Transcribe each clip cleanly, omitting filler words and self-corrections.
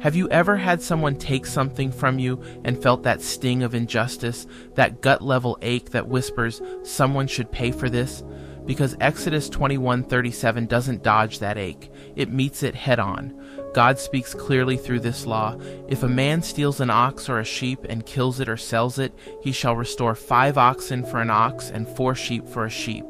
Have you ever had someone take something from you and felt that sting of injustice, that gut-level ache that whispers, someone should pay for this? Because Exodus 21:37 doesn't dodge that ache. It meets it head-on. God speaks clearly through this law. If a man steals an ox or a sheep and kills it or sells it, he shall restore 5 oxen for an ox and 4 sheep for a sheep.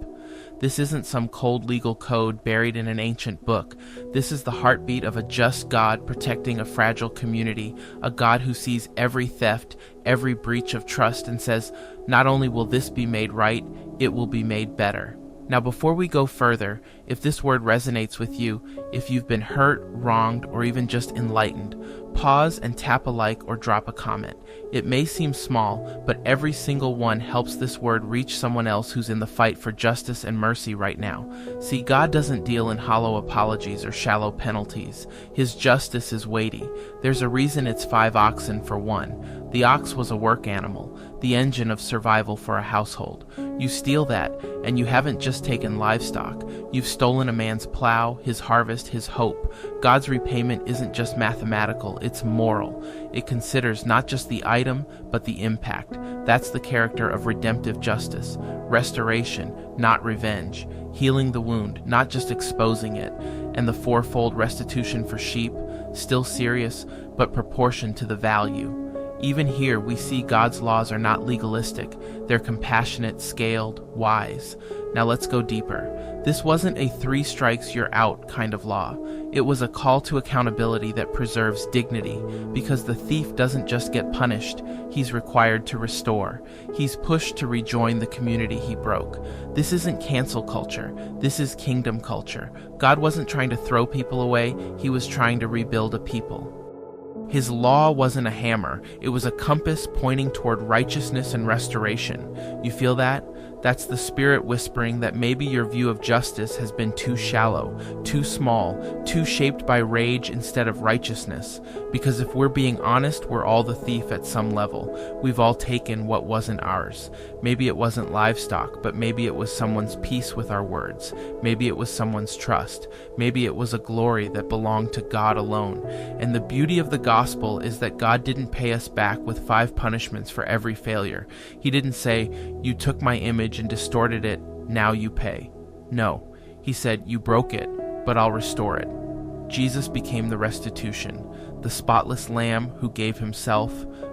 This isn't some cold legal code buried in an ancient book. This is the heartbeat of a just God protecting a fragile community, a God who sees every theft, every breach of trust, and says, not only will this be made right, it will be made better. Now, before we go further, if this word resonates with you, if you've been hurt, wronged, or even just enlightened, pause and tap a like or drop a comment. It may seem small, but every single one helps this word reach someone else who's in the fight for justice and mercy right now. See, God doesn't deal in hollow apologies or shallow penalties. His justice is weighty. There's a reason it's 5 oxen for one. The ox was a work animal, the engine of survival for a household. You steal that, and you haven't just taken livestock. You've stolen a man's plow, his harvest, his hope. God's repayment isn't just mathematical, it's moral. It considers not just the item, but the impact. That's the character of redemptive justice. Restoration, not revenge. Healing the wound, not just exposing it. And the 4-fold restitution for sheep, still serious, but proportioned to the value. Even here, we see God's laws are not legalistic. They're compassionate, scaled, wise. Now let's go deeper. This wasn't a 3 strikes you're out kind of law. It was a call to accountability that preserves dignity, because the thief doesn't just get punished, he's required to restore. He's pushed to rejoin the community he broke. This isn't cancel culture. This is kingdom culture. God wasn't trying to throw people away, he was trying to rebuild a people. His law wasn't a hammer, it was a compass pointing toward righteousness and restoration. You feel that? That's the Spirit whispering that maybe your view of justice has been too shallow, too small, too shaped by rage instead of righteousness. Because if we're being honest, we're all the thief at some level. We've all taken what wasn't ours. Maybe it wasn't livestock, but maybe it was someone's peace with our words. Maybe it was someone's trust. Maybe it was a glory that belonged to God alone. And the beauty of the gospel is that God didn't pay us back with 5 punishments for every failure. He didn't say, you took my image and distorted it, now you pay. No, he said, you broke it, but I'll restore it. Jesus became the restitution, the spotless lamb who gave himself,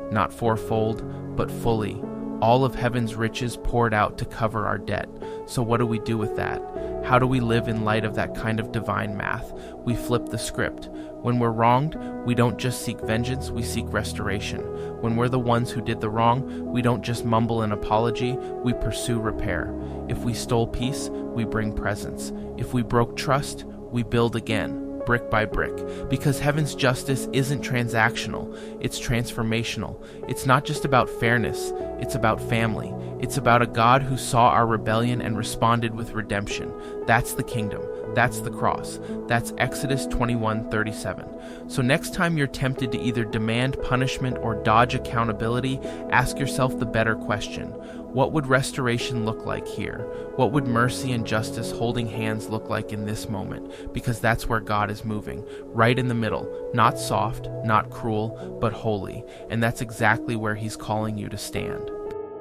not 4-fold, but fully, all of heaven's riches poured out to cover our debt. So what do we do with that? How do we live in light of that kind of divine math? We flip the script. When we're wronged, we don't just seek vengeance, we seek restoration. When we're the ones who did the wrong, we don't just mumble an apology, we pursue repair. If we stole peace, we bring presence. If we broke trust, we build again, brick by brick. Because heaven's justice isn't transactional, it's transformational. It's not just about fairness, it's about family. It's about a God who saw our rebellion and responded with redemption. That's the kingdom. That's the cross. That's Exodus 21:37. So next time you're tempted to either demand punishment or dodge accountability, ask yourself the better question. What would restoration look like here? What would mercy and justice holding hands look like in this moment? Because that's where God is moving, right in the middle, not soft, not cruel, but holy. And that's exactly where he's calling you to stand.